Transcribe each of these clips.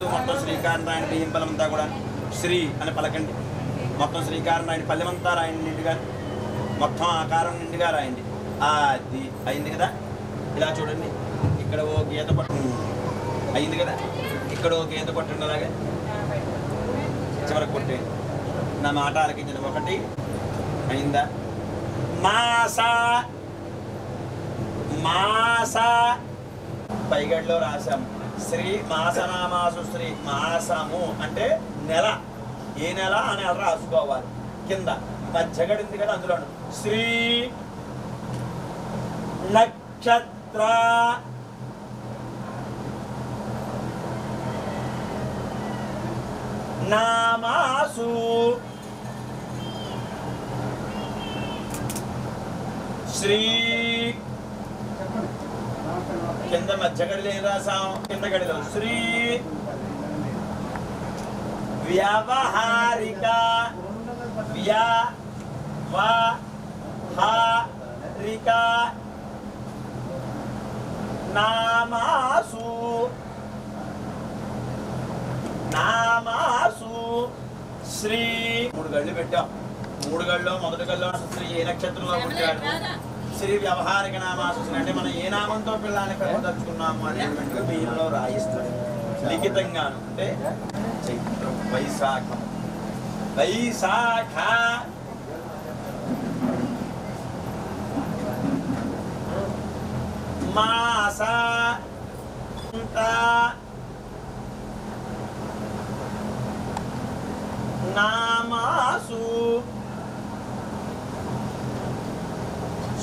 మొత్తం శ్రీకాంతరాయణ బియ్యం పలమంతా కూడా శ్రీ అని పలకండి. మొత్తం శ్రీకాంతరాయణ పల్లెమంతా రాయండి నిండుగా, మొత్తం ఆకారం నిండుగా రాయండి. అది అయింది కదా. ఇలా చూడండి, ఇక్కడ ఓ గీత పట్టు అయింది కదా, ఇక్కడ ఓ గీత పట్టండి, అలాగే చివరికి కొట్టేయండి. నా మాట ఆలకించండి. ఒకటి అయిందా? మాస మాస పైగడిలో రాశాము. శ్రీ మాసనామాసు శ్రీ మాసము అంటే నెల, ఏ నెల ఆ నెల రాసుకోవాలి. కింద మధ్యగడింది కదా, అందులో శ్రీ నక్షత్ర నామాసు శ్రీ కింద మధ్య గడిలో ఏం రాసాం? కింద గడిలో శ్రీ వ్యవహారిక వ్యవహారిక నామాసు నామాసు శ్రీ. 3 గళ్ళు పెట్టాం. 3 గళ్ళలో మొదటి గల్లో శ్రీ ఏ నక్షత్రంలో పుట్టాడు? శ్రీ వ్యవహారిక నామాసు అంటే మనం ఏ నామంతో పిల్లాన్ని పెంపదలుచుకున్నాము అనేటువంటి బియ్యంలో రాయిస్తాడు లిఖితంగాను. అంటే చైత్రం, వైశాఖం, వైశాఖ మాస నామాసు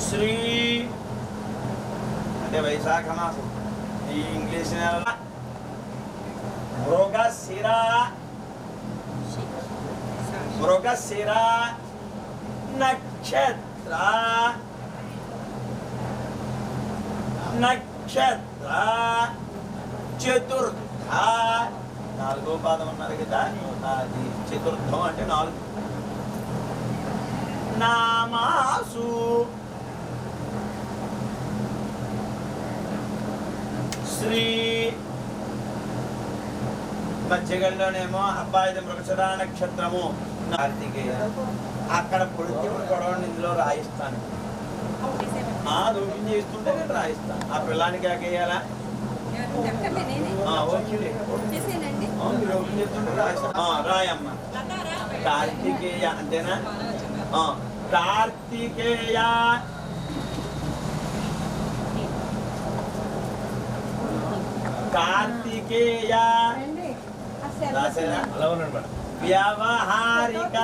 శ్రీ అంటే వైశాఖ మాసం. ఈ ఇంగ్లీష్ నెల మృగశిర మృగశిర నక్షత్ర నక్షత్ర చతుర్థ. 4వ పాదం అన్నారు కదా, అది చతుర్థం అంటే 4. నామాసు శ్రీ. మధ్యగంలోనేమో అబ్బాయిది మృగశిర నక్షత్రము కార్తికేయ. అక్కడ పొడిచి గొడవని ఇందులో రాయిస్తాను. దూరం చేస్తుంటే నేను రాయిస్తాను. ఆ పిల్లానికి ఆకేయాలా? ఓకే చేస్తుంటే రాయిస్తాను. రాయమ్మ. కార్తికేయ అంతేనా? కార్తికేయ కార్తికేయ వ్యవహారిక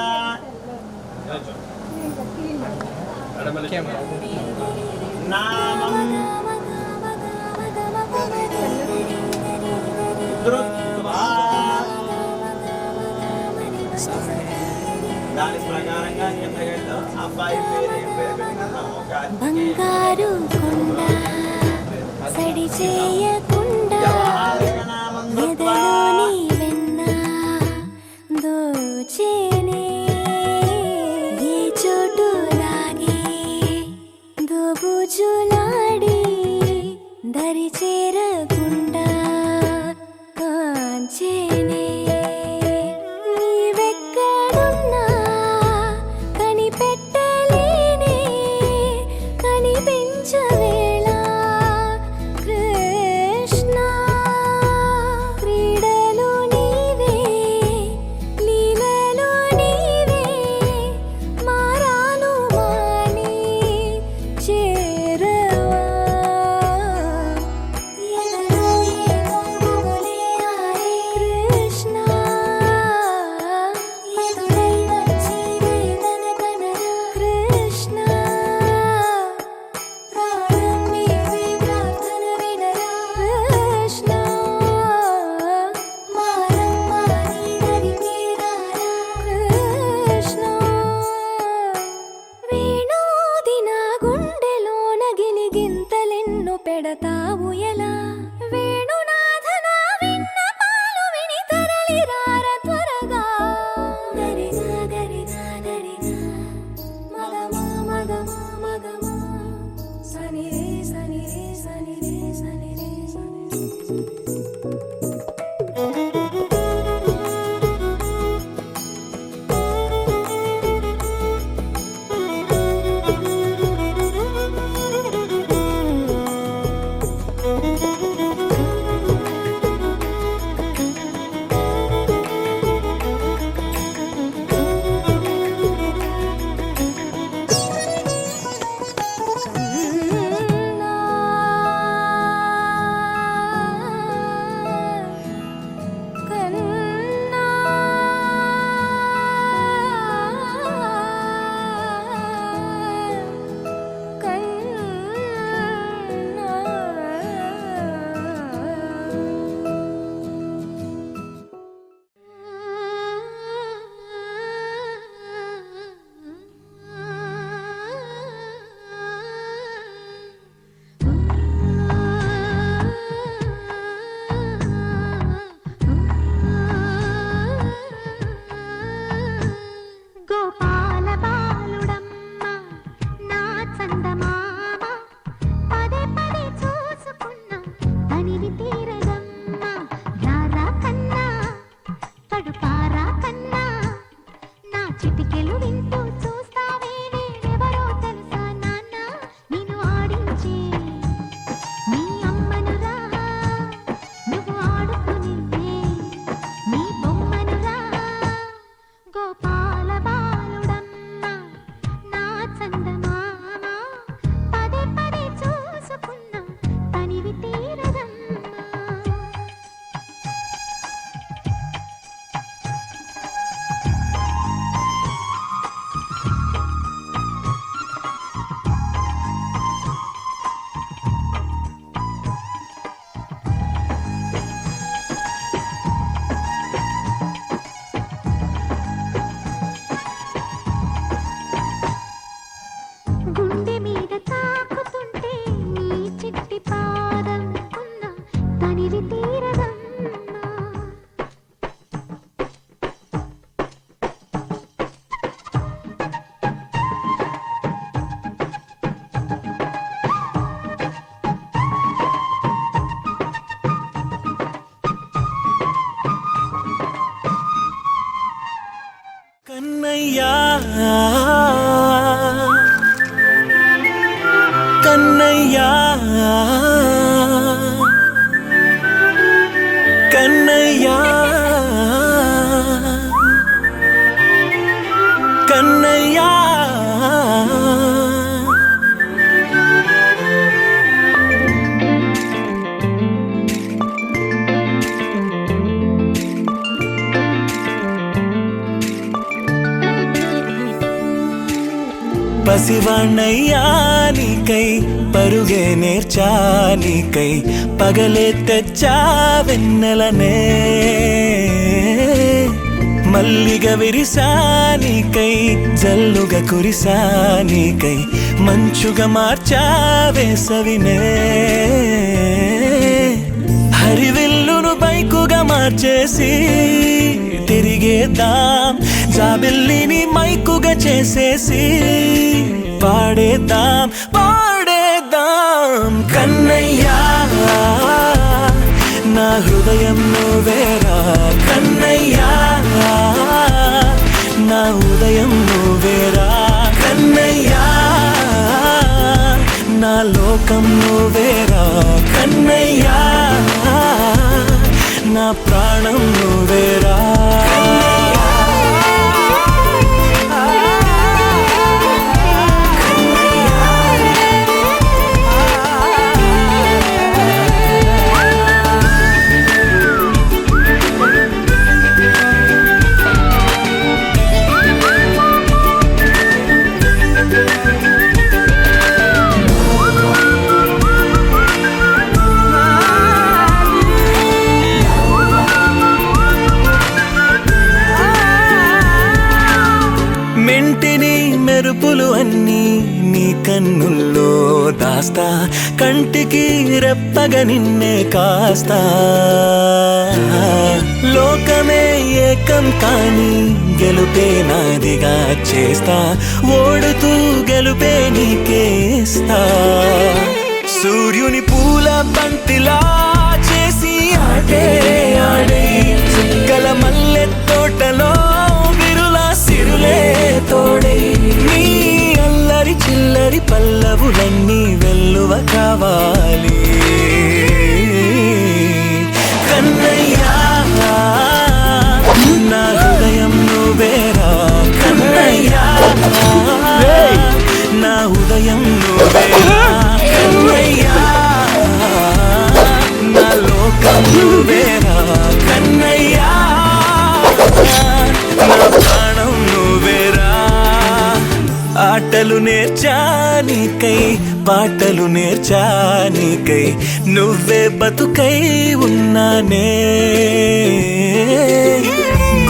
నామం ధృత్వా. దాని ప్రకారంగా కింద అబ్బాయి పేరు ఏం పేరు పెట్టుకున్నాము? బంగారు కొండ సడి చేయకుండా ఎదలోని వెన్న దోచేనే ఏ చోటు లాగే దోబుజులాడి పెడతావు ఎలా వేణునాథనా విన్న పాలు విని తరలిరార త్వరగా గరిగా గరిగా గరిగా మగమా మగమా మగమా సని రే సని రే సని రే సని రే సని కన్నయ్యా కన్నయ్యా కన్నయ్యా కన్నయ్యా పసివాణ్ణయ్యా నీకై పరుగే నేర్చా నీకై పగలే తెచ్చా వెన్నెలనే మల్లిగ విరిసా నీకై జల్లుగా కురిసా నీకై మంచుగా మార్చా వేసవినే హరివిల్లును బైకుగా మార్చేసి తిరిగేద్దాం జాబిల్లిని మైకుగా చేసేసి పాడేద్దాం పాడేద్దాం కన్నయ్యా నా హృదయం నువ్వేరా కన్నయ్యా నా ఉదయం నువ్వేరా కన్నయ్యా నా లోకం నువ్వేరా కన్నయ్యా నా ప్రాణం నువ్వేరా మెరుపులు అన్నీ నీ కన్నుల్లో దాస్తా కంటికి రెప్పగా నిన్నే కాస్తా లోకమే ఏకం కాని గెలుపే నాదిగా చేస్తా ఓడుతూ గెలుపే నీకేస్తా సూర్యుని పూల బంతిలా చేసి ఆడే ఆడే చుక్కల మల్లె తోటలో విరులా సిరులే తోడే నీ అల్లరి చిల్లరి పల్లవులన్నీ వెల్లువ కావాలి కన్నయ్యా నా హృదయం నువ్వేరా కన్నయ్యా నా హృదయం నువ్వేరా కన్నయ్యా నా లోకం నువ్వేరా కన్నయ్యా నా ప్రాణం నువ్వేరా ఆటలు నేర్చానికై పాటలు నేర్చానికై నువ్వే బతుకై ఉన్నానే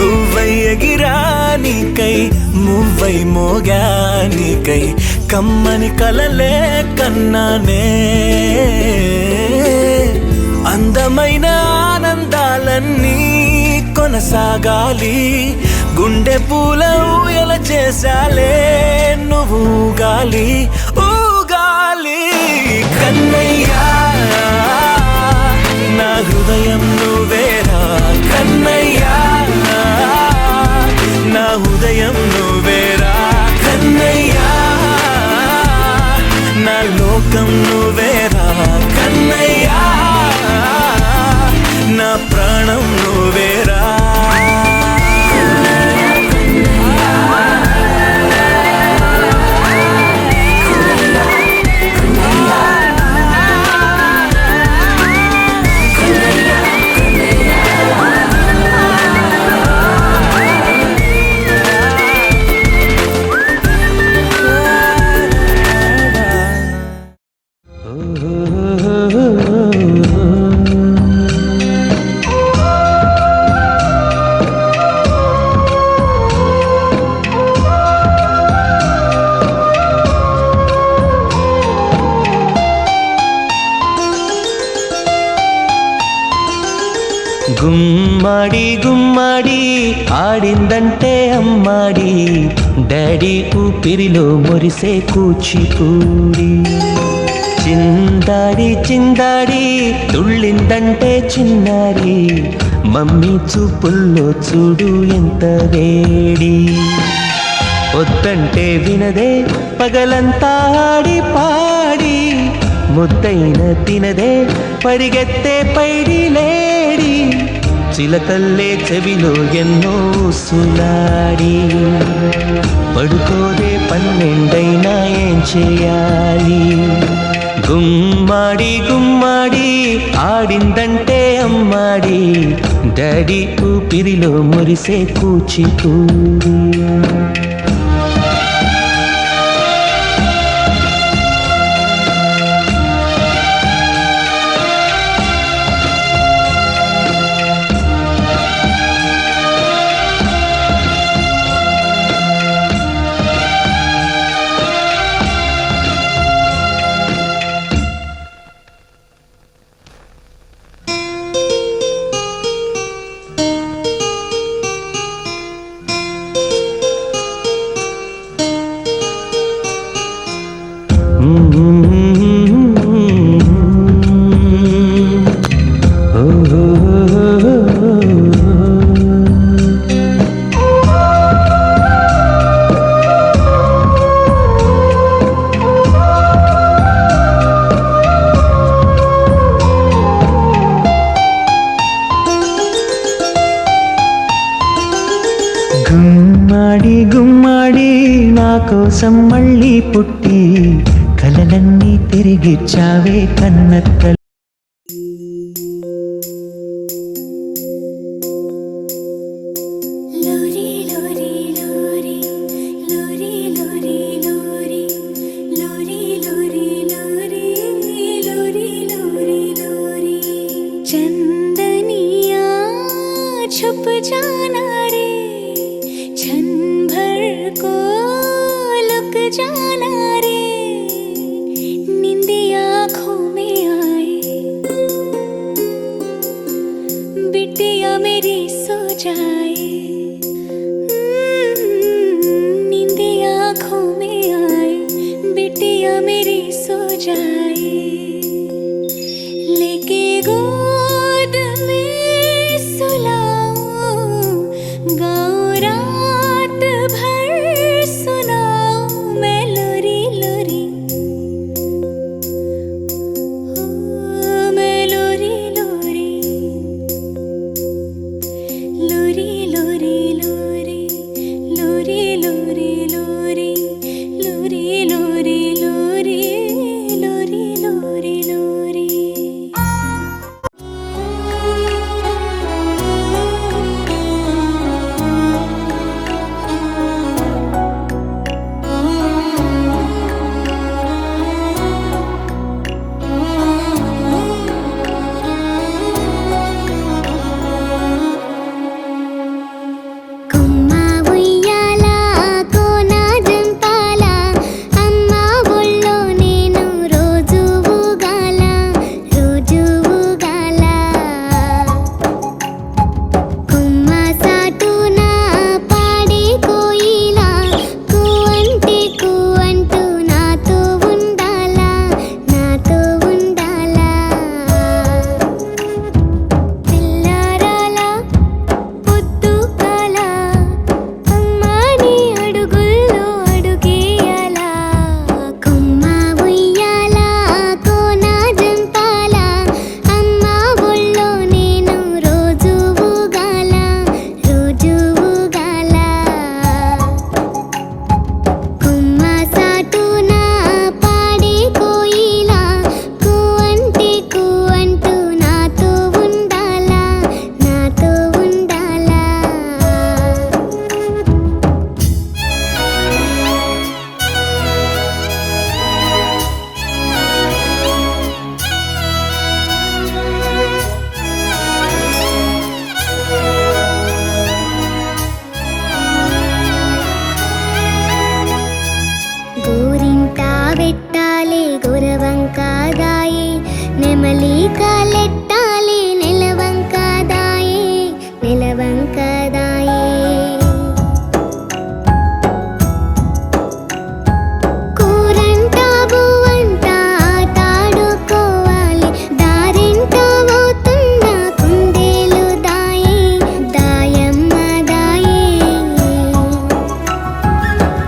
గువ్వై ఎగిరానికై మువ్వై మోగానికై కమ్మని కలలే కన్నానే అందమైన ఆనందాలన్నీ కొనసాగాలి గుండె పూల ఊయల చేసాలే నువ్వు ఊగాలి ఊగాలి కన్నయ్యా నా హృదయం నువ్వేరా కన్నయ్యా నా హృదయం నువ్వేరా కన్నయ్యా నా లోకం నువ్వేరా కన్నయ్యా నా ప్రాణం నువ్వేరా గుమ్మడి గుమ్మడి ఆడిందంటే అమ్మాడి డాడీ ఊపిరిలో మురిసే కూచిపూడి చిందాడి చిందాడి తుళ్ళిందంటే చిన్నారి మమ్మీ చూపుల్లో చూడు ఎంత వేడి వద్దంటే వినదే పగలంతా ఆడి పాడి ముద్దైన తినదే పరిగెత్తే పైడి లేడి చిలకల్లే చెవిలో ఎన్నో సులాడి పడుకోదే పన్నెండైనా ఏం చేయాలి గుమ్మాడి గుమ్మాడి ఆడిందంటే అమ్మాడి డాడీ ఊపిరిలో మురిసే కూచిపూడి గుమ్మాడి గుమ్మాడి నా కోసం మళ్ళీ పుట్టి కలలన్నీ తిరిగిచ్చావే కన్నత్తలు चंदनिया छुप जाना रे क्षण भर को लुक जाना रे निंदे मेरी सो जाए, नींदे आँखों में आए, बिटिया मेरी सो जाए, लेके गोद में सुलाऊं, गाऊं रात भर सुनाऊं मैं लोरी लोरी, मैं लोरी लोरी, लोरी लोरी लोरी, लोरी लोरी लोरी, लोरी लोरी लोरी, लोरी लोरी लोरी। పెట్టాలి గురవంకాదాయే, నెమలి కాలెట్టాలి నెలవంకాదాయే, నెలవంకాదాయే. కూరంట బువ్వంట ఆటాడుకోవాలి, దారింట పోతున్న కుందేలు దాయే, దాయమ్మ దాయే.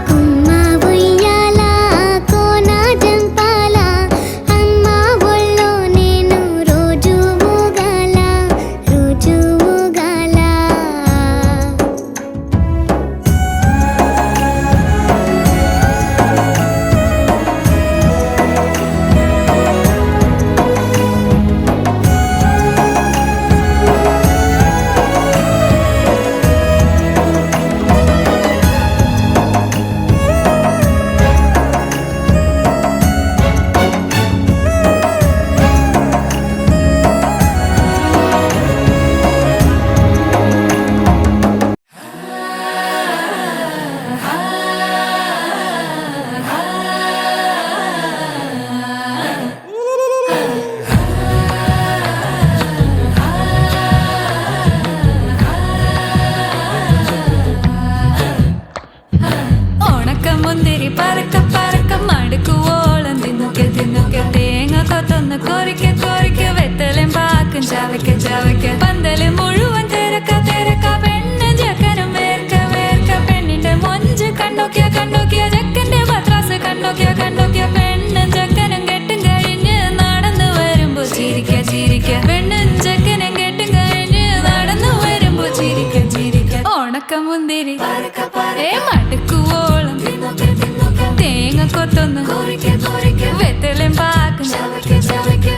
కుమ్మ ఉయ్యాల కోన జంపాల, అమ్మ ఒళ్ళో నేను రోజు ఊగాల, రోజు ఊగాల. ഉണക്കമുന്തിരി പറക്ക പറക്ക മടുക്കു ഓളം തിന്നുക്കെ തിന്നുക്കെ തേങ്ങ കൊത്തൊന്ന് കൊറിക്ക കൊറിക്ക വെത്തലും പാക്കും ചവയ്ക്ക ചവയ്ക്ക പന്തല് മുഴുവൻ തിരക്ക തിരക്ക പെണ്ണ് ജക്കനും വേർക്ക വേർക്ക പെണ്ണിന്റെ മൊഞ്ച് കണ്ടോക്കിയ കണ്ടോക്കിയ ജക്കന്റെ പത്രാസ് കണ്ടോക്കിയ കണ്ടോക്കിയ പെണ്ണും ജക്കനും കെട്ടും കഴിഞ്ഞ് നടന്നു വരുമ്പോ ചിരിക്ക ചിരിക്ക പെണ്ണും ജക്കനും കെട്ടും കഴിഞ്ഞ് നടന്നു വരുമ്പോ ചിരിക്ക ചിരിക്ക ഉണക്കമുന്തിരി മടുക്കുവോളം തേങ്ങ കൊത്തൊന്ന് വെത്തലും പാക്കും ചവയ്ക്ക ചവയ്ക്ക.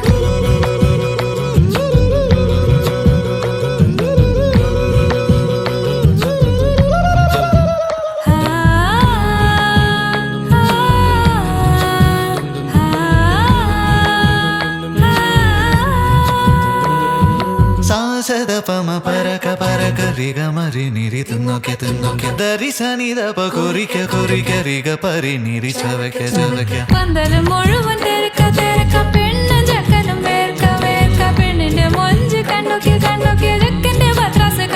సాసద పమ పరక పరక రిగ మరి నిరి తున్నొకె తున్నొకె దరి సని దప కొరిక కొరిక రిగ పరి నిరి చవక చవక. പന്തല് മുഴുവൻ തിരക്ക തിരക്ക പെണ്ണ് ജക്കനും വേർക്ക വേർക്ക പെണ്ണിന്റെ മൊഞ്ച് കണ്ടോക്കിയ കണ്ടോക്കിയ ജക്കന്റെ പത്രാസ്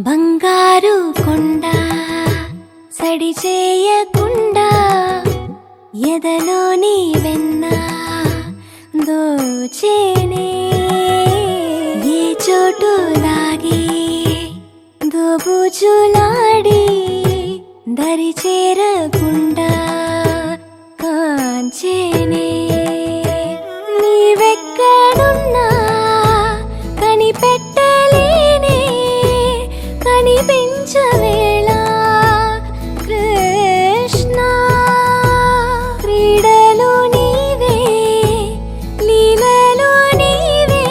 బంగారు కొండ సడి చేయకుండా ఎదలోని వెన్న దోచేనే ఏ చోటు లాగి దోబుచులాడి దరి చేరకుండా కాంచేనే నీవెక్కడున్నా కనిపెట్టలేనే కనిపించవేళ కృష్ణ క్రీడలు నీవే లీలలు నీవే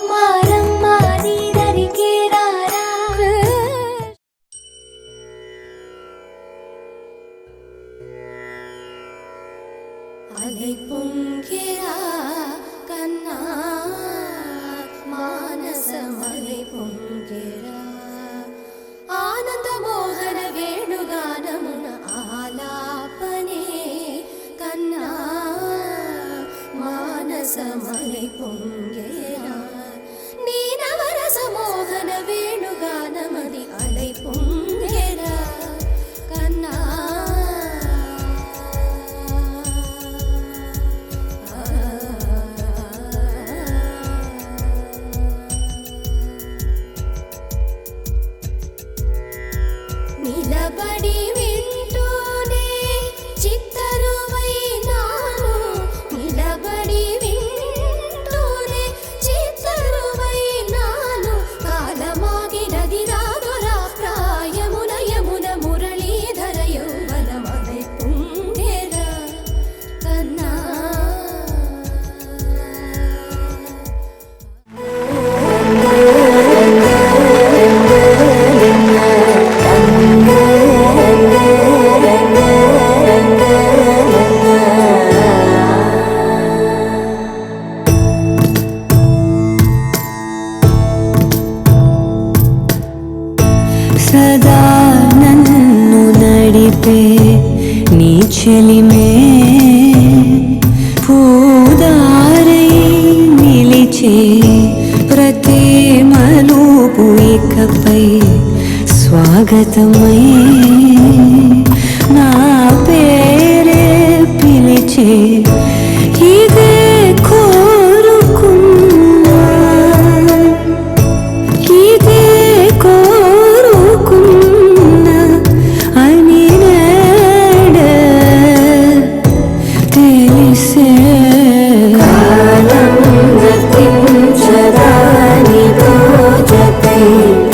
మారమ్మ నీ దరికి రారా అలై పొంగిరా కన్నా మానసమలై పొంగిరా ఆనంద మోహన వేణుగానమున ఆలాపనే కన్నా మానసమలై పొంగిరా నీ నవరస మోహన వేణుగానమది అలై పొంగిరా కన్నా నిలబడి వింటూనే చిత్తరువైనాను నిలబడి వింటూనే చిత్తరువైనాను కాలమాగినది రాదురా ప్రాయమున యమున మురళీధర యౌవనమలై పొంగెరా కన్నా సదా నన్ను నడిపే నీ చెలిమే పూదారై నిలిచే ప్రతి మలుపు ఇకపై స్వాగతమై నా పేరే పిలిచే ఇదే కోరుకున్నా ఇదే కోరుకున్నా అని నేడ తెలిసే కాలం గతించదాని రోజకై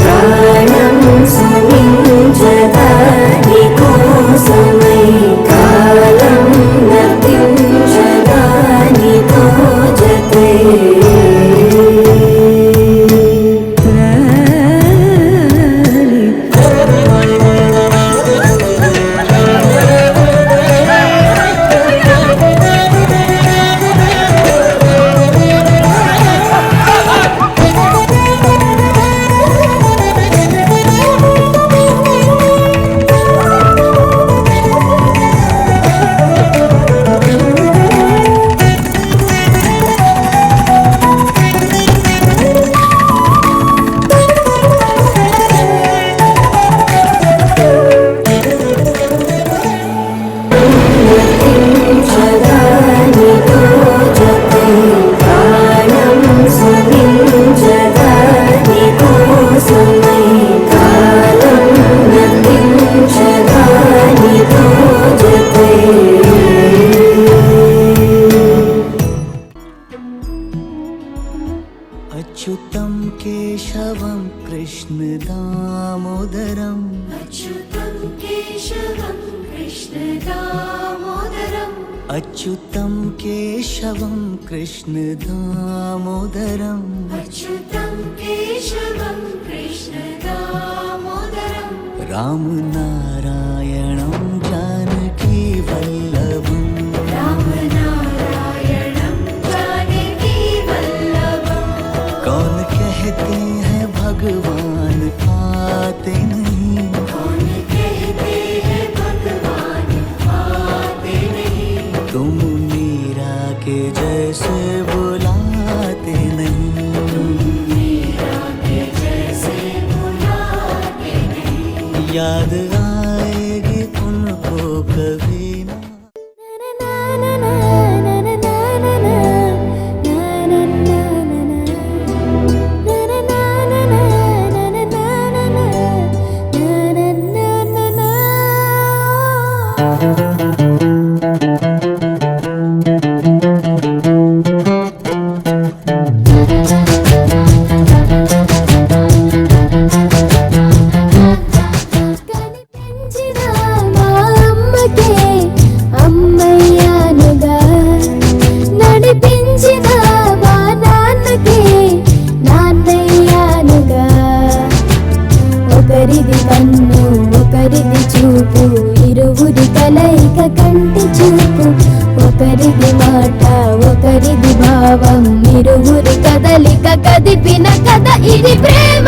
ప్రాణం సుమించదాని కోసమై కాలం గతించదాని రోజకై अच्युतं केशवं कृष्ण दामोदरम् अच्युतं केशवं कृष्ण दामोदरम् अच्युतं केशवं कृष्ण दामोदरम् अच्युतं केशवं कृष्ण दामोदरम् राम नारायणं जानकी वल्लभम् राम नारायणं जानकी वल्लभम् कौन कहते हैं भगवान आते नहीं कौन कहते याद आएगी उनको कभी ना కనిపించిన మా అమ్మకే అమ్మయ్యానుగా, నడిపించిన మా నాన్నకే నాన్నయ్యానుగా. ఒకరిది కన్ను ఒకరిది చూపు, ఇరువురి కలయిక కంటి చూపు. ఒకరిది మాట ఒకరిది భావం, ఇరువురి కదలిక కదిపిన కథ ఇది ప్రేమ.